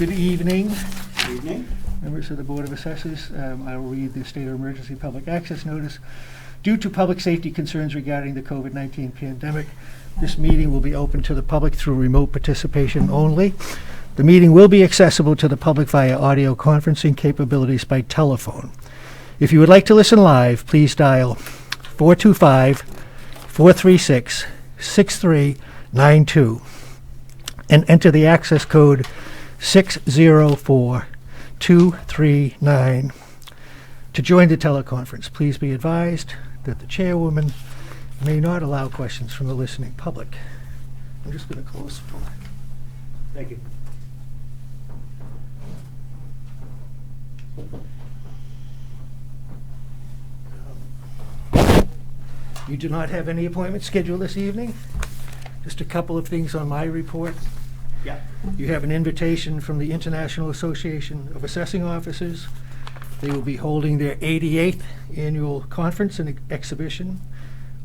Good evening, Good evening. members of the Board of Assessors. I will read the state of emergency public access notice. Due to public safety concerns regarding the COVID-19 pandemic, this meeting will be open to the public through remote participation only. The meeting will be accessible to the public via audio conferencing capabilities by telephone. If you would like to listen live, please dial 425-436-6392 and enter the access code 604239 to join the teleconference. Please be advised that the chairwoman may not allow questions from the listening public. I'm just going to close the door. Thank you. You do not have any appointments scheduled this evening? Just a couple of things on my report. Yeah. You have an invitation from the International Association of Assessing Officers. They will be holding their 88th annual conference and exhibition,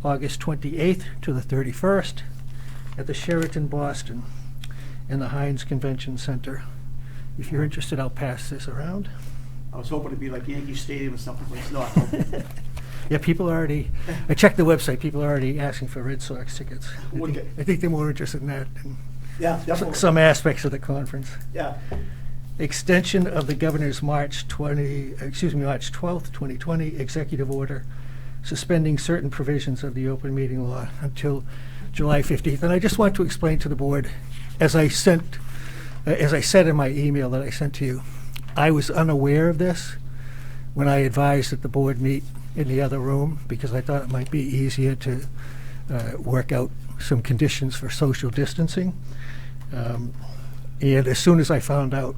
August 28th to the 31st, at the Sheraton Boston in the Heinz Convention Center. If you're interested, I'll pass this around. I was hoping it'd be like Yankee Stadium or something, but it's not. Yeah, people already, I checked the website, people are already asking for Red Sox tickets. I think they're more interested in that than Yeah, definitely. some aspects of the conference. Yeah. Extension of the governor's March 12th, 2020 executive order suspending certain provisions of the open meeting law until July 15th. And I just want to explain to the board, as I said in my email that I sent to you, I was unaware of this when I advised that the board meet in the other room because I thought it might be easier to work out some conditions for social distancing. And as soon as I found out,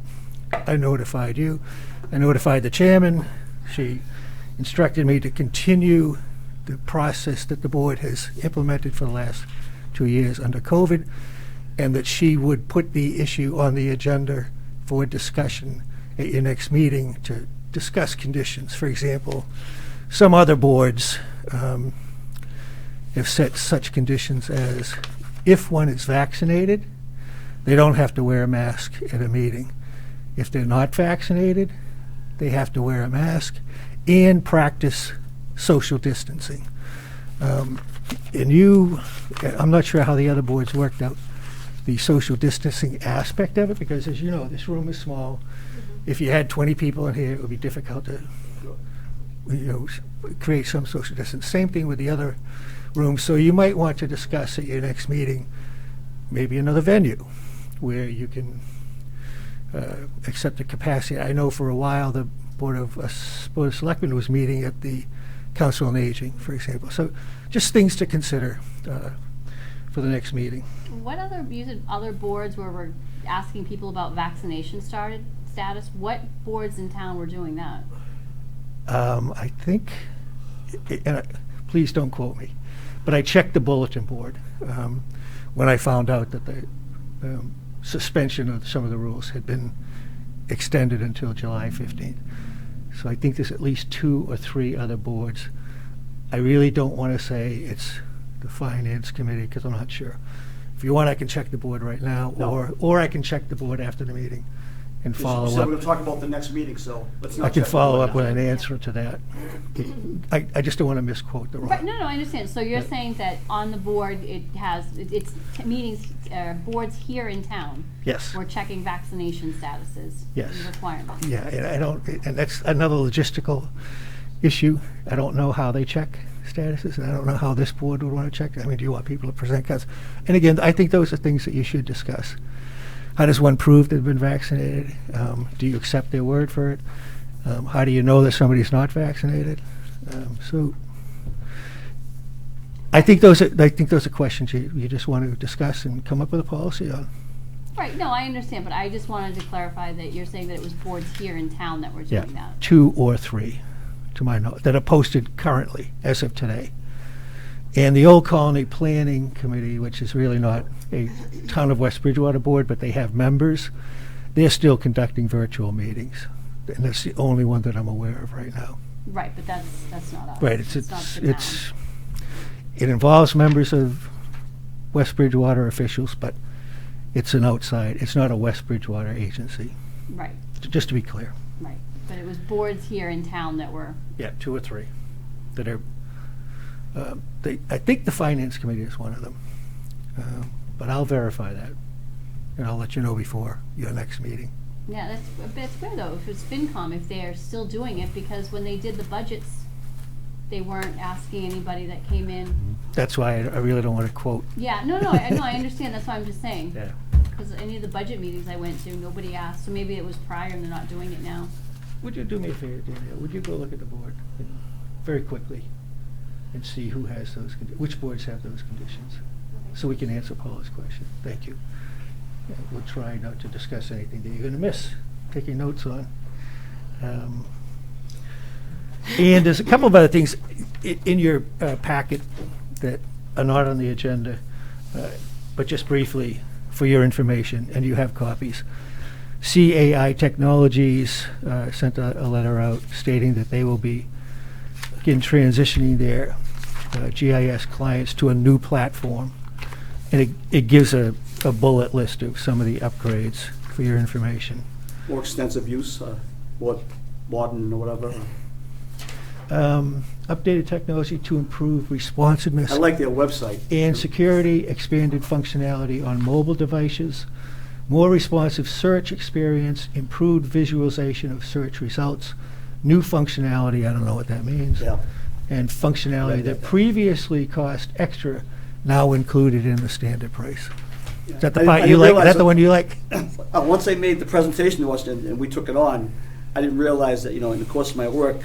I notified you. I notified the chairman. She instructed me to continue the process that the board has implemented for the last 2 years under COVID, and that she would put the issue on the agenda for discussion at your next meeting to discuss conditions. For example, some other boards have set such conditions as if one is vaccinated, they don't have to wear a mask at a meeting. If they're not vaccinated, they have to wear a mask and practice social distancing. I'm not sure how the other boards worked out the social distancing aspect of it, because as you know, this room is small. If you had 20 people in here, it would be difficult to create some social distance. Same thing with the other rooms. So you might want to discuss at your next meeting maybe another venue where you can accept the capacity. I know for a while the Board of Selectmen was meeting at the Council on Aging, for example. So just things to consider for the next meeting. What other, you said other boards where we're asking people about vaccination status? What boards in town were doing that? I think, please don't quote me, but I checked the bulletin board when I found out that the suspension of some of the rules had been extended until July 15th. So I think there's at least 2 or 3 other boards. I really don't want to say it's the Finance Committee because I'm not sure. If you want, I can check the board right now, or I can check the board after the meeting and follow So up. we're going to talk about the next meeting, so let's not. I can check the follow board up now. with an answer to that. I just don't want to misquote the role. Right, no, I understand. So you're Right. saying that on the board, it's meetings, boards here in town. Yes. We're checking vaccination statuses. Yes. And requirements. Yeah, and that's another logistical issue. I don't know how they check statuses, and I don't know how this board would want to check. I mean, do you want people to present cards? And again, I think those are things that you should discuss. How does one prove they've been vaccinated? Do you accept their word for it? How do you know that somebody's not vaccinated? So I think those are questions you just want to discuss and come up with a policy on. Right, no, I understand, but I just wanted to clarify that you're saying that it was boards here in town that were Yeah, doing that. 2 or 3, to my knowledge, that are posted currently as of today. And the Old Colony Planning Committee, which is really not a Town of West Bridgewater board, but they have members, they're still conducting virtual meetings. And that's the only one that I'm aware of right now. Right, but that's not us. Right, not the it involves members of West Bridgewater officials, but it's not a West Bridgewater agency. Right, just to be clear. right. But it was boards here in town that were, Yeah, 2 or 3 that are, I think the Finance Committee is one of them. But I'll verify that, and I'll let you know before your next meeting. yeah, that's weird though, if it's FinCom, if they're still doing it, because when they did the budgets, they weren't asking anybody that came in. That's why I really don't want to quote. Yeah, no, I understand, that's why I'm just saying. Yeah. Because any of the budget meetings I went to, nobody asked, so maybe it was prior and they're not doing it now. Would you do me a favor, Danielle? Would you go look at the board very quickly and see who has those, which boards have those conditions? So we can answer Paula's question. Thank you. Yeah, we'll try not to discuss anything that you're going to miss, taking notes on. And there's a couple of other things in your packet that are not on the agenda, but just briefly for your information, and you have copies. CAI Technologies sent a letter out stating that they will be, again, transitioning their GIS clients to a new platform. And it gives a bullet list of some of the upgrades for your information. More extensive use, what, modern or whatever. Updated technology to improve responsiveness I like their website. and security, expanded functionality on mobile devices, more responsive search experience, improved visualization of search results, new functionality, I don't know what that means, Yeah. and functionality that previously cost extra, now included in the standard price. Is that the I part you didn't like? Is realize that the one you like? Once they made the presentation to us and we took it on, I didn't realize that, in the course of my work,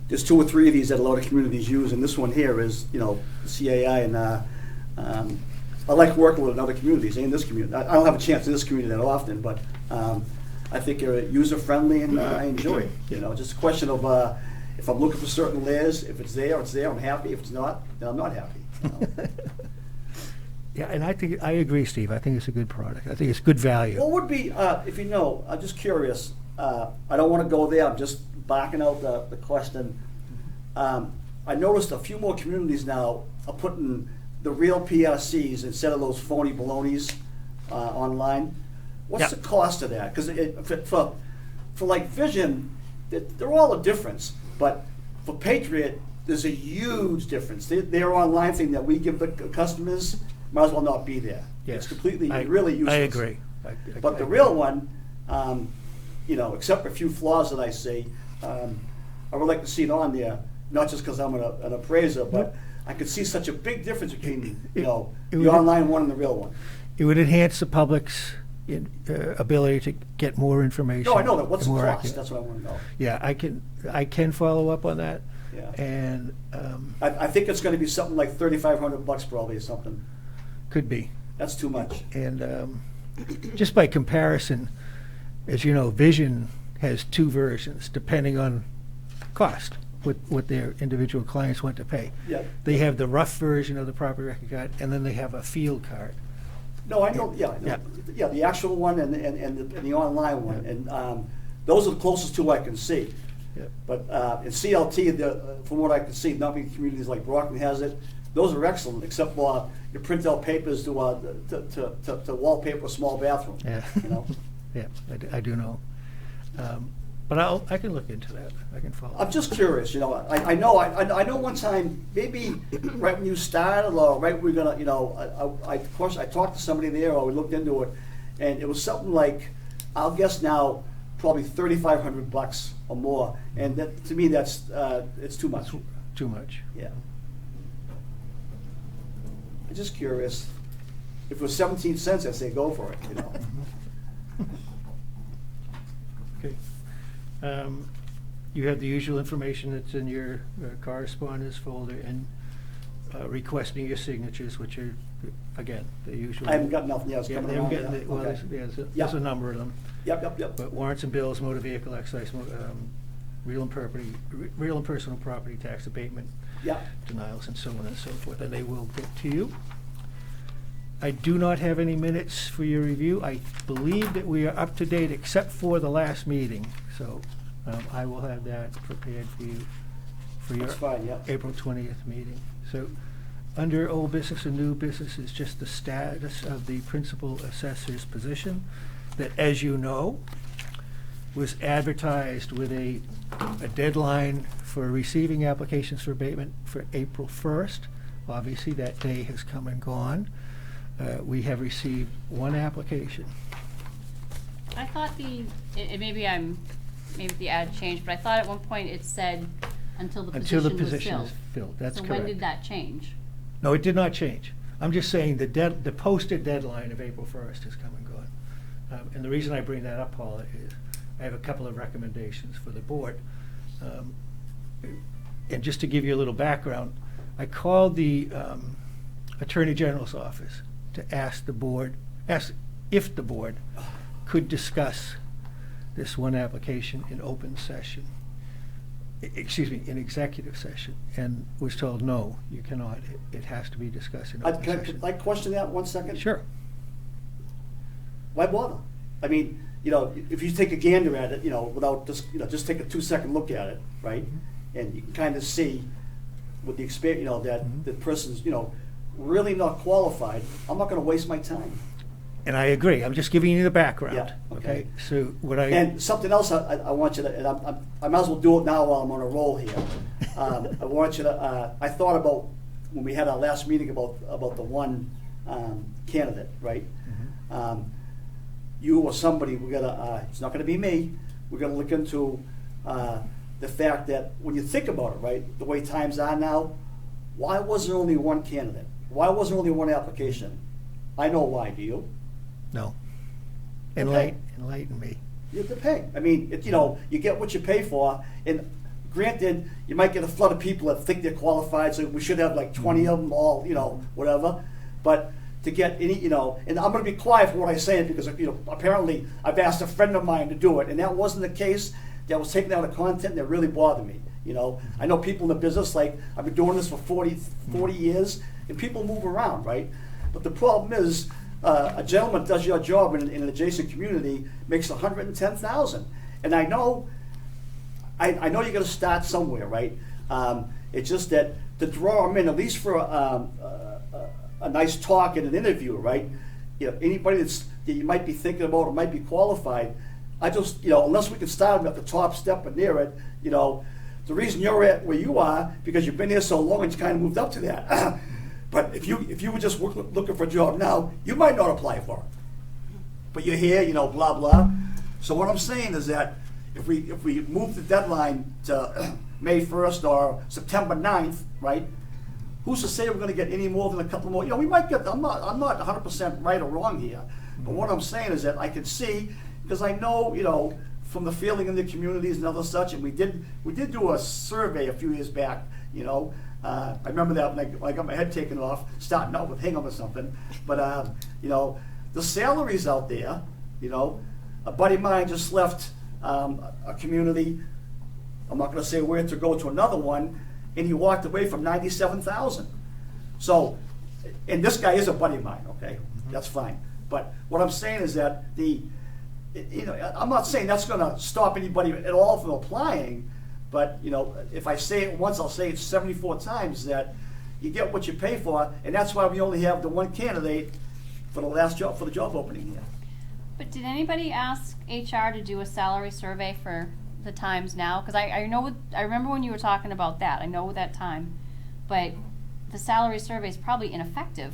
there's 2 or 3 of these that a lot of communities use, and this one here is, CAI, and I like working with other communities, and this community. I don't have a chance in this community that often, but I think they're user-friendly, and I enjoy it. Just a question of if I'm looking for certain layers, if it's there, I'm happy. If it's not, then I'm not happy. Yeah, and I agree, Steve. I think it's a good product. I think it's good value. What would be, if you know, I'm just curious, I don't want to go there, I'm just barking out the question. I noticed a few more communities now are putting the real PRCs instead of those phony balonies online. What's Yep. the cost of that? Because for like Vision, they're all a difference, but for Patriot, there's a huge difference. Their online thing that we give the customers might as well not be there. Yes. It's completely, I- really useless. I agree. But the real one, except for a few flaws that I see, I would like to see it on there, not just because I'm an appraiser, but I could see such a big difference between, It the would- online one and the real one. It would enhance the public's ability to get more information. No, I know that. What's the more cost? accurate. That's what I want to know. Yeah, I can follow up on that. Yeah. And I think it's going to be something like $3,500 probably or something. could be. That's too much. And just by comparison, as you know, Vision has 2 versions depending on cost, what their individual clients want to pay. Yeah. They have the rough version of the property record card, and then they have a field card. No, I know. Yeah, I know. Yeah, the actual one and the online one, and those are the closest 2 I can see. Yep. But in CLT, from what I can see, not many communities like Brockton has it. Those are excellent, except for you print out papers to wallpaper a small bathroom. Yeah. Yeah, I do know. But I can look into that. I can follow. I'm just curious, I know one time, maybe right when you started, or right when we're gonna, of course, I talked to somebody there, or we looked into it, and it was something like, I'll guess now, probably $3,500 or more, and that, to me, that's, it's too much. Too much. Yeah. I'm just curious, if it was 17 cents, I'd say go for it, Okay. You have the usual information that's in your correspondence folder, and requesting your signatures, which are, again, the usual. I haven't got nothing else Yeah, coming they haven't around. gotten, well, Okay. there's a number of them. Yep. But warrants and bills, motor vehicle excise, real and personal property tax abatement, Yep. denials, and so on and so forth, and they will get to you. I do not have any minutes for your review. I believe that we are up to date except for the last meeting, so I will have that prepared for you for your That's fine, yep. April 20th meeting. So, under old business and new business is just the status of the principal assessor's position. that, as you know, was advertised with a deadline for receiving applications for abatement for April 1st. Obviously, that day has come and gone. We have received one application. I thought maybe the ad changed, but I thought at one point it said until the position was filled. Until the position is filled, that's correct. So when did that change? No, it did not change. I'm just saying the posted deadline of April 1st has come and gone. And the reason I bring that up, Paula, is I have a couple of recommendations for the board. And just to give you a little background, I called the Attorney General's office to ask if the board could discuss this one application in open session. In executive session, and was told, no, you cannot. It has to be discussed in open session. Can I question that 1 second? Sure. Why bother? I mean, if you take a gander at it, without just take a 2-second look at it, right? And you can kind of see with the experience, that the person's, really not qualified. I'm not going to waste my time. And I agree. I'm just giving you the background. Yeah, okay. So And something else I want you to, and I might as well do it now while I'm on a roll here. I want you to, I thought about when we had our last meeting about the one candidate, right? You or somebody, it's not gonna be me, we're gonna look into the fact that when you think about it, right, the way times are now, why was there only one candidate? Why was there only one application? I know why, do you? no. Okay. Enlighten me. You have to pay. I mean, you get what you pay for, and granted, you might get a flood of people that think they're qualified, so we should have like 20 of them all, whatever. But to get any, and I'm going to be quiet for what I say because, apparently I've asked a friend of mine to do it, and that wasn't the case. That was taken out of content, and that really bothered me. I know people in the business, like, I've been doing this for 40 years, and people move around, right? But the problem is, a gentleman does your job in an adjacent community, makes $110,000, and I know you're going to start somewhere, right? It's just that to draw them in, at least for a nice talk and an interview, right? Anybody that you might be thinking about or might be qualified, I just, unless we can start them at the top step and near it, the reason you're at where you are because you've been here so long and you kind of moved up to that. But if you were just looking for a job now, you might not apply for it. But you're here, blah blah. So what I'm saying is that if we move the deadline to May 1st or September 9th, right? Who's to say we're going to get any more than a couple more? We might get. I'm not 100% right or wrong here. But what I'm saying is that I can see, because I know, from the feeling in the communities and other such, and we did do a survey a few years back, I remember that when I got my head taken off, starting out with Hingham or something. But, the salaries out there, a buddy of mine just left a community, I'm not going to say where, to go to another one, and he walked away from $97,000. So, and this guy is a buddy of mine, okay? That's fine. But what I'm saying is that I'm not saying that's going to stop anybody at all from applying, but if I say it once, I'll say it 74 times, that you get what you pay for, and that's why we only have the one candidate for the job opening here. But did anybody ask HR to do a salary survey for the times now? Because I remember when you were talking about that. I know that time, but the salary survey is probably ineffective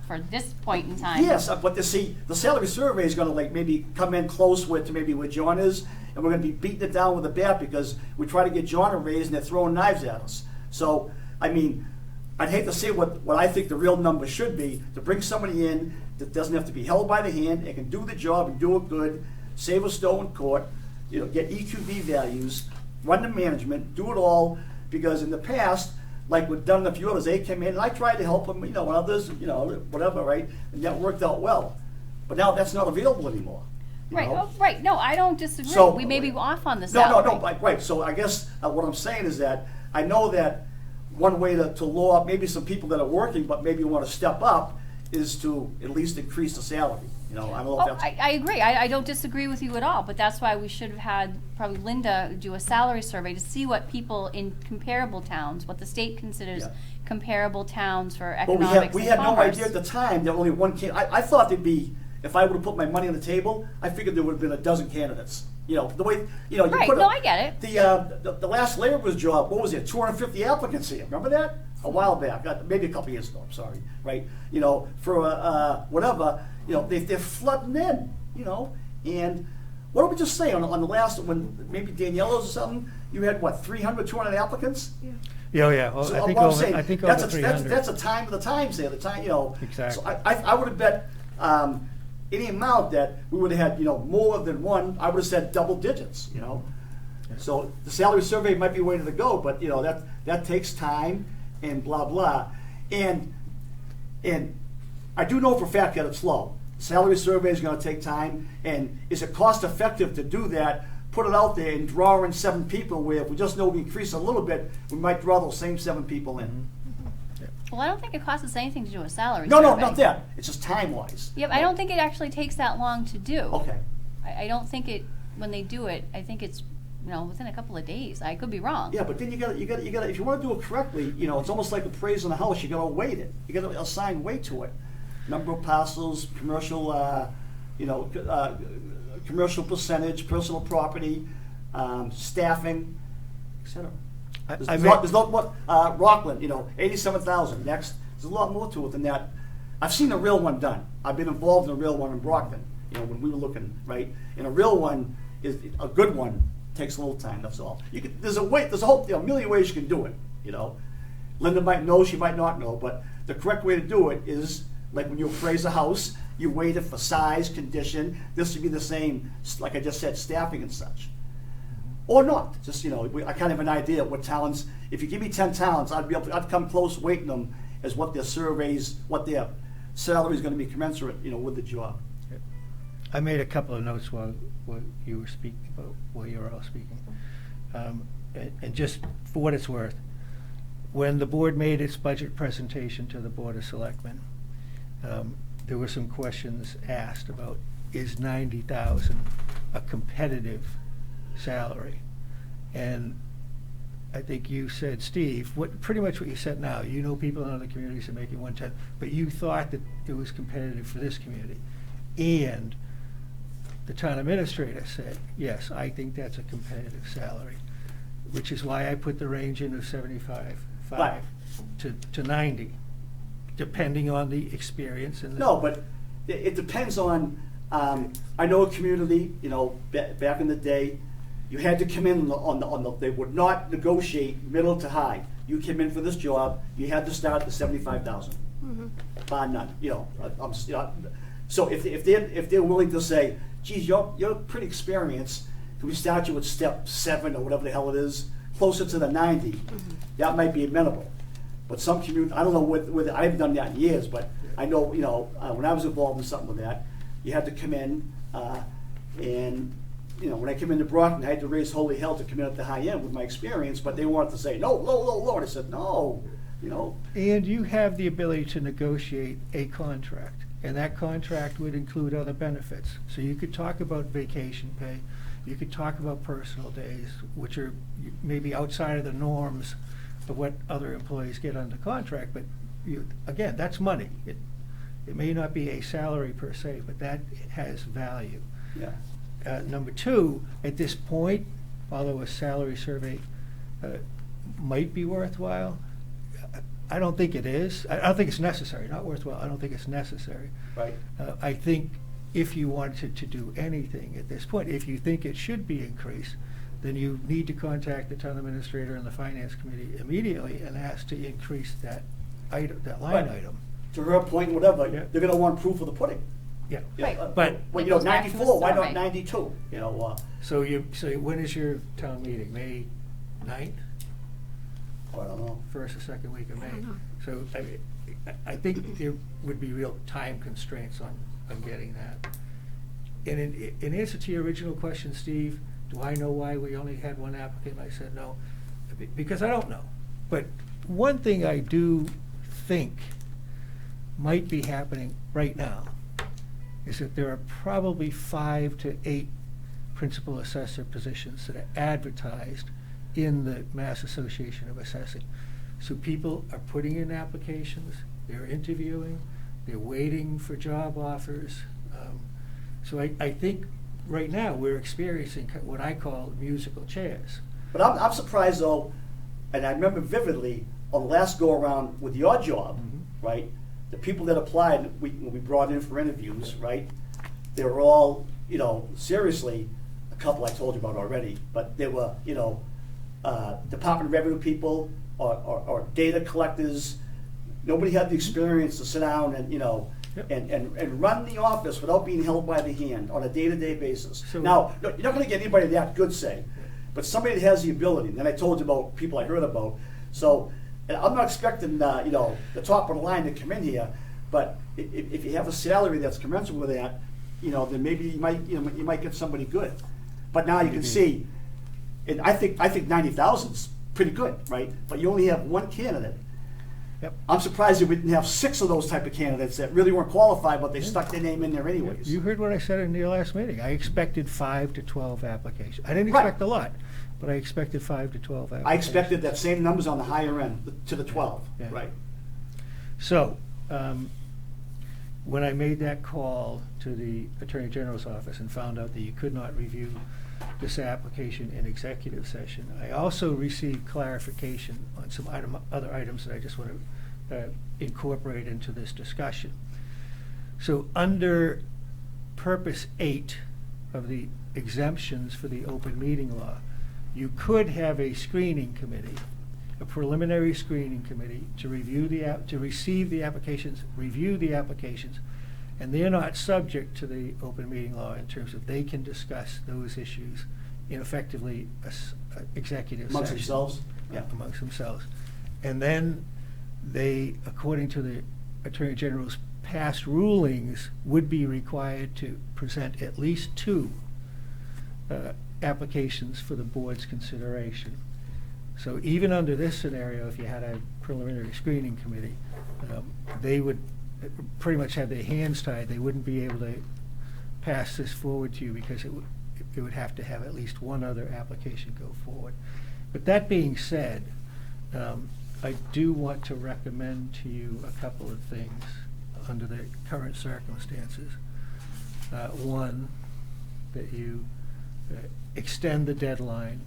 for this point in time. Yes, but the salary survey is going to maybe come in close to maybe where John is, and we're going to be beating it down with a bat because we try to get John a raise and they're throwing knives at us. So, I mean, I'd hate to say what I think the real number should be, to bring somebody in that doesn't have to be held by the hand and can do the job and do it good, save a stone in court, get EQB values, run the management, do it all, because in the past, like we've done a few others, they came in and I tried to help them, and others, whatever, right? And that worked out well. But now that's not available anymore. Right, right. No, I don't disagree. So, we may be off on the salary. No, right. So I guess what I'm saying is that I know that one way to lure up maybe some people that are working but maybe want to step up is to at least increase the salary. I don't know if that's... I agree. I don't disagree with you at all, but that's why we should have had probably Linda do a salary survey to see what people in comparable towns, what the state considers comparable towns for economics we and had no commerce. idea at the time that only one came. I thought there'd be, if I would've put my money on the table, I figured there would've been a dozen candidates. You know, the way, you know, you Right, put no, up I get it. the last laborer's job, what was it, 250 applicants here, remember that? A while back, maybe a couple years ago, I'm sorry, right? You know, for whatever, you know, they're flooding in, you know, and what did we just say on the last, when maybe Daniela's or something, you had what, 300, 200 applicants? Yeah, yeah, well, So I think what I'm over, saying, I think that's over a- that's 300. That's a time of the times there, the time, you know. Exactly. So I would have bet any amount that we would have had, you know, more than one, I would have said double digits, you know. So the salary survey might be a way to go, but, you know, that takes time and blah, blah. And I do know for a fact that it's slow. Salary survey is gonna take time, and is it cost effective to do that? Put it out there and draw in 7 people, where if we just know we increase a little bit, we might draw those same 7 people in. Well, I don't think it costs us anything to do a salary No, survey. not that, it's just time-wise. Yep, I don't think it actually takes that long to do. Okay. I don't think it, when they do it, I think it's, you know, within a couple of days. I could be wrong. Yeah, but then you gotta, if you wanna do it correctly, you know, it's almost like appraising a house, you gotta weight it. You gotta assign weight to it. Number of parcels, commercial, commercial percentage, personal property, staffing, et cetera. There's not what, Rockland, you know, 87,000, next. There's a lot more to it than that. I've seen a real one done. I've been involved in a real one in Brockton, you know, when we were looking, right? And a real one is, a good one takes a little time, that's all. There's a whole, you know, a million ways you can do it, you know. Linda might know, she might not know, but the correct way to do it is, like when you appraise a house, you weight it for size, condition. This would be the same, like I just said, staffing and such. Or not, just, you know, I kind of have an idea of what talents, if you give me 10 talents, I'd come close weighting them as what their surveys, what their salary is gonna be commensurate, you know, with the job. I made a couple of notes while you were speaking, while you were all speaking. And just for what it's worth, when the board made its budget presentation to the Board of Selectmen, there were some questions asked about, is 90,000 a competitive salary? And I think you said, Steve, pretty much what you said now. You know, people in other communities are making 110, but you thought that it was competitive for this community. And the town administrator said, yes, I think that's a competitive salary, which is why I put the range in of 75 Right. to 90, depending on the experience and the. No, but it depends on, I know a community, you know, back in the day, you had to come in on the, they would not negotiate middle to high. You came in for this job, you had to start at the 75,000. Bar none, you know, you know, so if they're willing to say, geez, you're pretty experienced, can we start you at step 7 or whatever the hell it is, closer to the 90, that might be amenable. But some community, I don't know whether, I haven't done that in years, but I know, you know, when I was involved in something with that, you had to come in, and, you know, when I came into Brockton, I had to raise holy hell to come in at the high end with my experience, but they wanted to say, no, low, and I said, no, you know. And you have the ability to negotiate a contract, and that contract would include other benefits. So you could talk about vacation pay, you could talk about personal days, which are maybe outside of the norms of what other employees get under contract, but again, that's money. It may not be a salary per se, but that has value. Yeah. Number 2, at this point, although a salary survey might be worthwhile, I don't think it is. I don't think it's necessary, not worthwhile. I don't think it's necessary. Right. I think if you wanted to do anything at this point, if you think it should be increased, then you need to contact the town administrator and the finance committee immediately and ask to increase that item, that line Right. item. To her point, whatever, Yeah. they're gonna want proof of the pudding. Yeah. You know, Right. But- well, It you know, goes back to the 94, why not survey. 92, you know, So when is your town meeting? May 9th? I don't know. First or second week of May. don't know. So I think there would be real time constraints on getting that. And in answer to your original question, Steve, do I know why we only had one applicant? I said no, because I don't know. But one thing I do think might be happening right now is that there are probably 5 to 8 principal assessor positions that are advertised in the Mass Association of Assessing. So people are putting in applications, they're interviewing, they're waiting for job offers. So I think right now we're experiencing what I call musical chairs. But I'm surprised though, and I remember vividly on the last go around with your job, right? The people that applied, when we brought in for interviews, right? They were all, seriously, a couple I told you about already, but they were, Department of Revenue people or data collectors. Nobody had the experience to sit down and, and run the office without being held by the hand on a day-to-day basis. So- Now, you're not going to get anybody that good, say, but somebody that has the ability. And then I told you about people I heard about. So and I'm not expecting, the top of the line to come in here, but if you have a salary that's commensurate with that, then maybe you might get somebody good. But now you can see, and I think 90,000's pretty good, right? But you only have one candidate. Yep. I'm surprised that we didn't have 6 of those type of candidates that really weren't qualified, but they stuck their name in there anyways. You heard what I said in your last meeting. I expected 5 to 12 applications. I didn't Right. expect a lot, but I expected 5 to 12 applications. I expected that same numbers on the higher end, to the 12, Yeah. right? So, when I made that call to the Attorney General's office and found out that you could not review this application in executive session, I also received clarification on some other items that I just want to incorporate into this discussion. So under Purpose 8 of the exemptions for the open meeting law, you could have a screening committee, a preliminary screening committee to review to receive the applications, review the applications, and they're not subject to the open meeting law in terms of they can discuss those issues in effectively a executive Amongst session. themselves? Yeah, amongst themselves. And then they, according to the Attorney General's past rulings, would be required to present at least 2 applications for the board's consideration. So even under this scenario, if you had a preliminary screening committee, they would pretty much have their hands tied. They wouldn't be able to pass this forward to you because it would have to have at least 1 other application go forward. But that being said, I do want to recommend to you a couple of things under the current circumstances. One, that you extend the deadline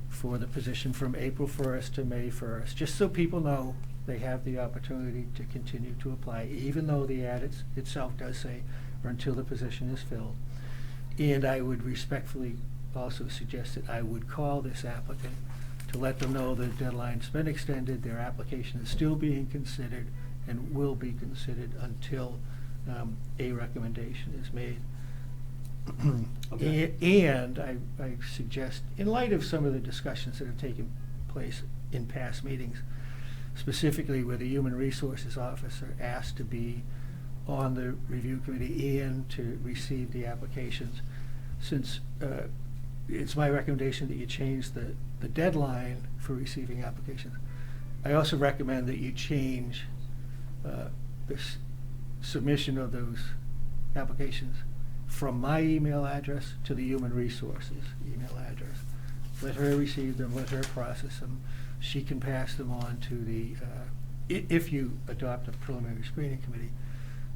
for the position from April 1st to May 1st, just so people know they have the opportunity to continue to apply, even though the ad itself does say, or until the position is filled. And I would respectfully also suggest that I would call this applicant to let them know the deadline's been extended, their application is still being considered and will be considered until a recommendation is made. Okay. And I suggest, in light of some of the discussions that have taken place in past meetings, specifically where the Human Resources Officer asked to be on the review committee and to receive the applications, since it's my recommendation that you change the deadline for receiving applications, I also recommend that you change the submission of those applications from my email address to the Human Resources email address. Let her receive them, let her process them. She can pass them on to the, if you adopt a preliminary screening committee,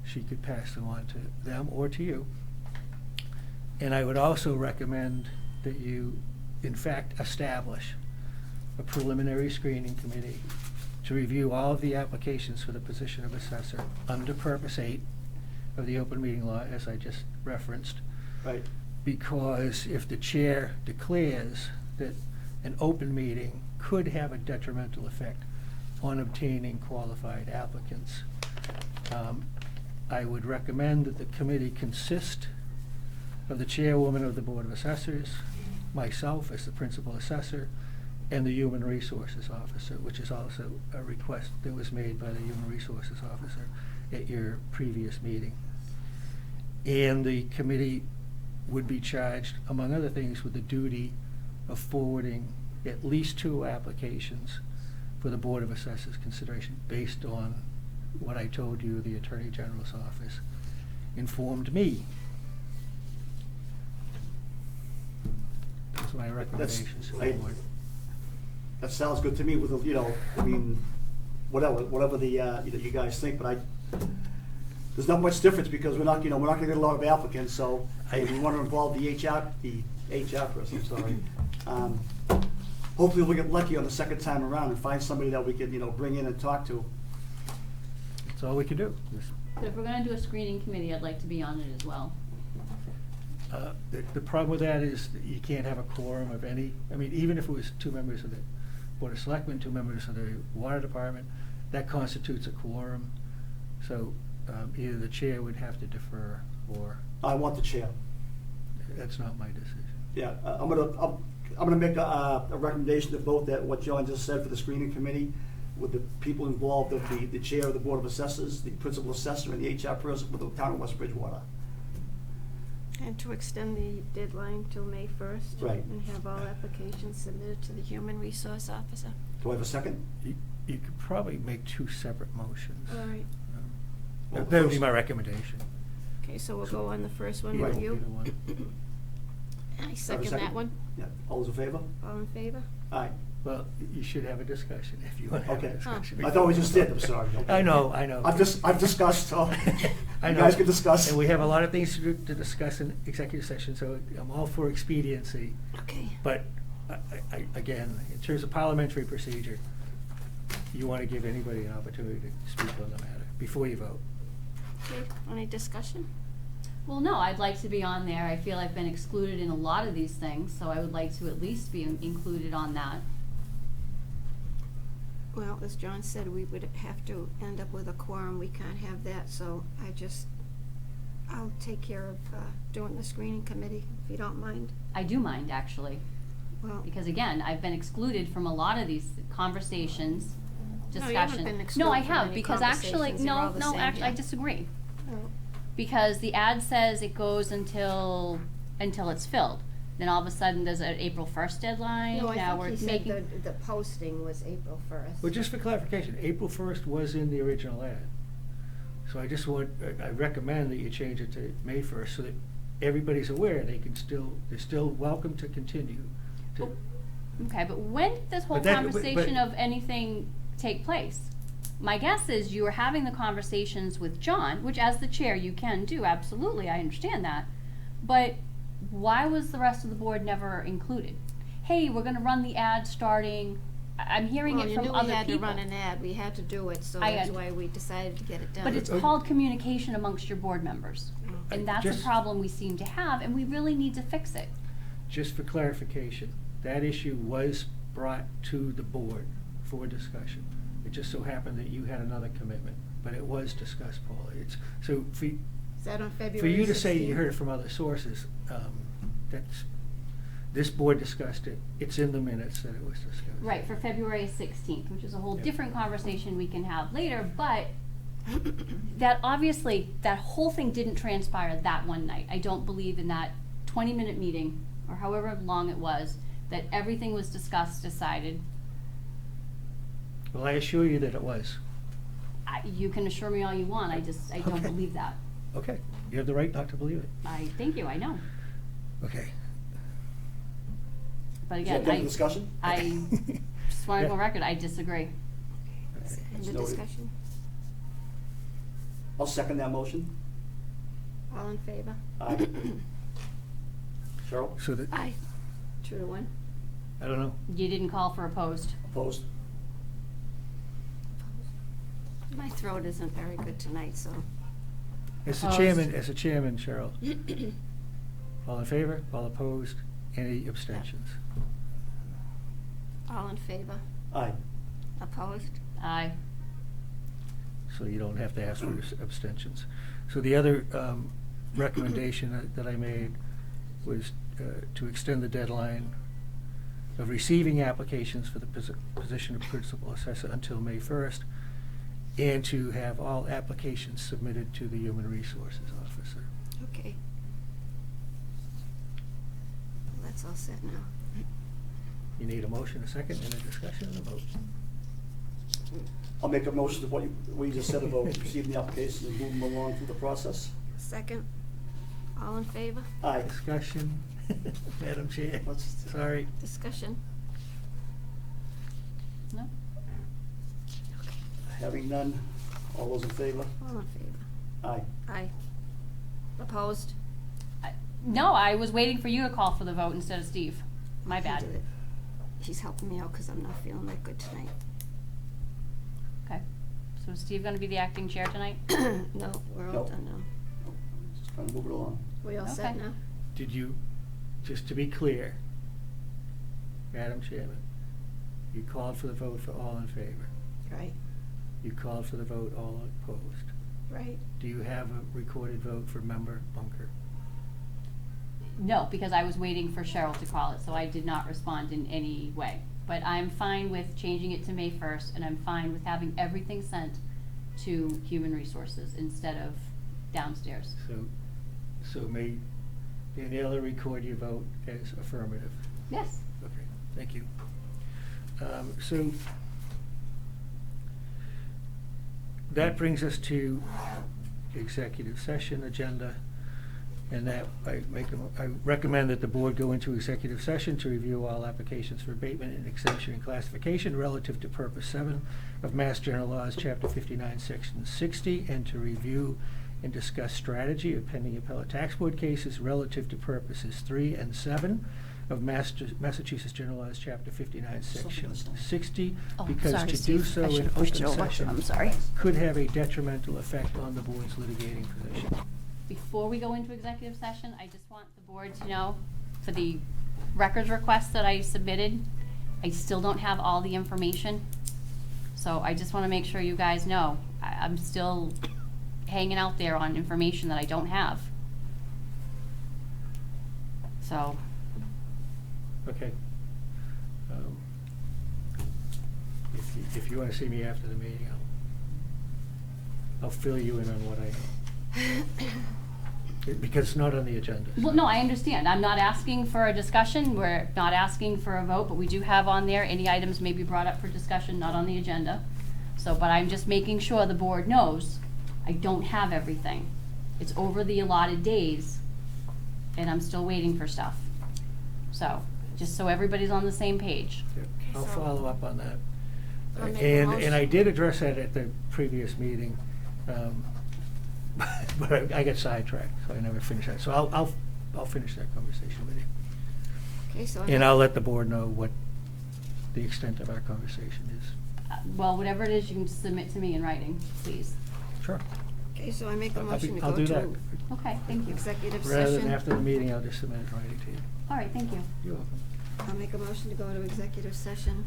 she could pass them on to them or to you. And I would also recommend that you, in fact, establish a preliminary screening committee to review all of the applications for the position of assessor under Purpose 8 of the open meeting law, as I just referenced. Right. Because if the chair declares that an open meeting could have a detrimental effect on obtaining qualified applicants, I would recommend that the committee consist of the chairwoman of the Board of Assessors, myself as the principal assessor, and the Human Resources Officer, which is also a request that was made by the Human Resources Officer at your previous meeting. And the committee would be charged, among other things, with the duty of forwarding at least 2 applications for the Board of Assessors consideration based on what I told you the Attorney General's office informed me. Those are my recommendations to the board. That sounds good to me with, I mean, whatever the, you guys think, but there's not much difference because we're not gonna get a lot of applicants, so hey, we want to involve the HR person, sorry. Hopefully we'll get lucky on the second time around and find somebody that we can, bring in and talk to. That's all we can do. But if we're gonna do a screening committee, I'd like to be on it as well. The problem with that is that you can't have a quorum of any, I mean, even if it was 2 members of the Board of Selectmen, 2 members of the Water Department, that constitutes a quorum. So either the chair would have to defer, or I want the chair. that's not my decision. Yeah, I'm gonna make a recommendation to vote that what John just said for the screening committee, with the people involved of the chair of the Board of Assessors, the principal assessor, and the HR person with the town of West Bridgewater. And to extend the deadline till May 1st. Right. And have all applications submitted to the Human Resource Officer. Do I have a second? You could probably make 2 separate motions. All right. Well, That would be first- my recommendation. Okay, so we'll go on the first one Right. with you. Either one. I second that one. Yeah, all those in favor? All in favor? Aye. Well, you should have a discussion if you want to have Okay. a discussion. I thought we just did, I'm sorry. I know. I've discussed, so I you know. guys can discuss. And we have a lot of things to discuss in executive session, so I'm all for expediency. Okay. But, again, in terms of parliamentary procedure, you want to give anybody an opportunity to speak on the matter before you vote. Okay, any discussion? Well, no, I'd like to be on there. I feel I've been excluded in a lot of these things, so I would like to at least be included on that. Well, as John said, we would have to end up with a quorum. We can't have that, so I'll take care of doing the screening committee, if you don't mind. I do mind, actually, Well, because again, I've been excluded from a lot of these conversations, No, discussions. you haven't been No, excluded I from have, any because actually, conversations. They're all the same actually, I here. disagree. well, Because the ad says it goes until it's filled. Then all of a sudden, there's an April 1st deadline. no, Now I we're think he making. said the posting was April 1st. Well, just for clarification, April 1st was in the original ad. So I recommend that you change it to May 1st so that everybody's aware they're still welcome to continue to. Okay, but when did this whole But that- conversation but- of anything take place? My guess is you were having the conversations with John, which as the chair you can do, absolutely, I understand that. But why was the rest of the board never included? Hey, we're gonna run the ad starting, I'm hearing it from other people. Well, you knew we had to run an ad, we had to do it, so I that's had- why we decided to get it done. But it's called communication amongst your board members. I And that's a just- problem we seem to have, and we really need to fix it. Just for clarification, that issue was brought to the board for discussion. It just so happened that you had another commitment, but it was discussed, Paula. So Is that on February 16th? for you to say you heard it from other sources, this board discussed it. It's in the minutes that it was discussed. Right, for February 16th, which is a whole Yeah. different conversation we can have later, but that obviously, that whole thing didn't transpire that one night. I don't believe in that 20-minute meeting, or however long it was, that everything was discussed, decided. Well, I assure you that it was. You can assure me all you want, I don't Okay. believe that. Okay, you have the right not to believe it. Thank you, I know. Okay. But Is that again, done for discussion? I just want to go on Yeah. record, I disagree. End That's of noted. discussion. I'll second that motion. All in favor? Aye. Cheryl, So that, Aye. 2-1. I don't know. You didn't call for opposed. opposed? My throat isn't very good tonight, so. As the Opposed. chairman, Cheryl, all in favor, all opposed, any abstentions? All in favor? Aye. Opposed? Aye. So you don't have to ask for abstentions. So the other recommendation that I made was to extend the deadline of receiving applications for the position of principal assessor until May 1st, and to have all applications submitted to the Human Resources Officer. Okay. Well, that's all set now. You need a motion, a second, and a discussion, and a vote. I'll make a motion to what we just said about receiving the applications and moving them along through the process. Second. All in favor? Aye. Discussion, Madam Chair, Let's- sorry. Discussion? No? Having none, all those in favor? All in favor? Aye. Aye. Opposed? No, I was waiting for you to call for the vote instead of Steve. My He bad. did it. He's helping me out because I'm not feeling that good tonight. Okay. So is Steve gonna be the acting chair tonight? No, we're all Nope. done now. Just trying to move it along. We all set Okay. now? Did you, just to be clear, Madam Chairman, you called for the vote for all in favor. Right, You called for the vote all opposed. right. Do you have a recorded vote for member Bunker? No, because I was waiting for Cheryl to call it, so I did not respond in any way. But I'm fine with changing it to May 1st, and I'm fine with having everything sent to Human Resources instead of downstairs. So may Daniela record your vote as affirmative? Yes. Okay, thank you. So that brings us to executive session agenda. And that I recommend that the board go into executive session to review all applications for abatement and exemption and classification relative to Purpose 7 of Mass General Laws, Chapter 59, Section 60, and to review and discuss strategy of pending appellate tax board cases relative to Purposes 3 and 7 of Massachusetts General Laws, Chapter 59, Section 60, Oh, because sorry, to do Steve. so I in should've pushed it open over. session I'm sorry. could have a detrimental effect on the board's litigating position. Before we go into executive session, I just want the board to know, for the records request that I submitted, I still don't have all the information. So I just want to make sure you guys know, I'm still hanging out there on information that I don't have. So, Okay. If you want to see me after the meeting, I'll fill you in on what I know. Because it's not on the agenda. well, no, I understand. I'm not asking for a discussion. We're not asking for a vote, but we do have on there any items may be brought up for discussion, not on the agenda. So, but I'm just making sure the board knows I don't have everything. It's over the allotted days, and I'm still waiting for stuff. So, just so everybody's on the same page. Yep, I'll so- follow up on that. I'll make a And I motion. did address that at the previous meeting, but I got sidetracked, so I never finished that. So I'll finish that conversation with you. Okay, so And I'll let the board know what the extent of our conversation is. Well, whatever it is, you can submit to me in writing, please. Sure. Okay, so I make a motion to I'll go do that. to Okay, thank you. executive Rather than session. after the meeting, I'll just submit it in writing to you. All right, thank you. You're welcome. I'll make a motion to go to executive session,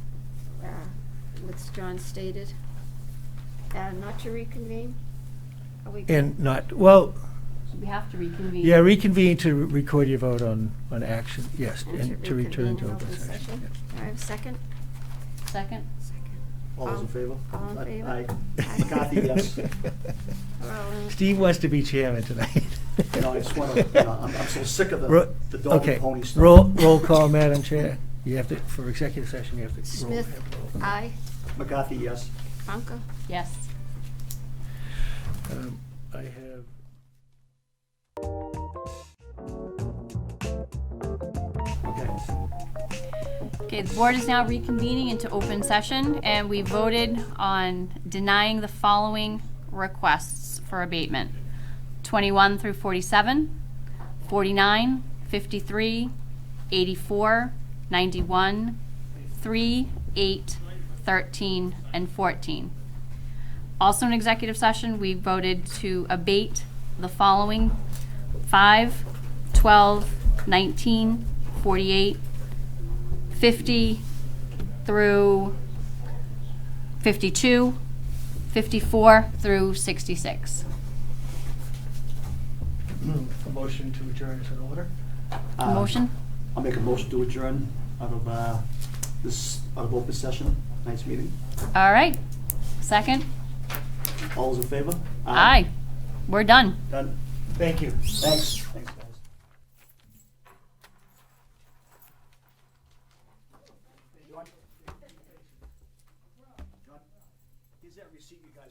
with John stated, not to reconvene. Are we? And not, well, We have to reconvene. yeah, reconvene to record your vote on action, yes, And and to return to reconvene in open open session. session. Do I have a second? Second? Second. All those in favor? All in favor? Aye. Aye. McCarthy, yes. We're all in. Steve wants to be chairman tonight. You know, I just want to, I'm so sick of the dog Okay, and pony stuff. roll call, Madam Chair. You have to, for executive session, you have to roll. Smith, have roll. aye. McCarthy, yes. Franca? Yes. I have. Okay. Okay, the board is now reconvening into open session, and we voted on denying the following requests for abatement: 21 through 47, 49, 53, 84, 91, 3, 8, 13, and 14. Also in executive session, we voted to abate the following: 5, 12, 19, 48, 50 through 52, 54 through 66. A motion to adjourn is in order. Motion? I'll make a motion to adjourn out of open session, tonight's meeting. All right. Second? All those in favor? Aye. We're done. Done. Thank you. Thanks. Thanks, guys. John, here's that receipt you guys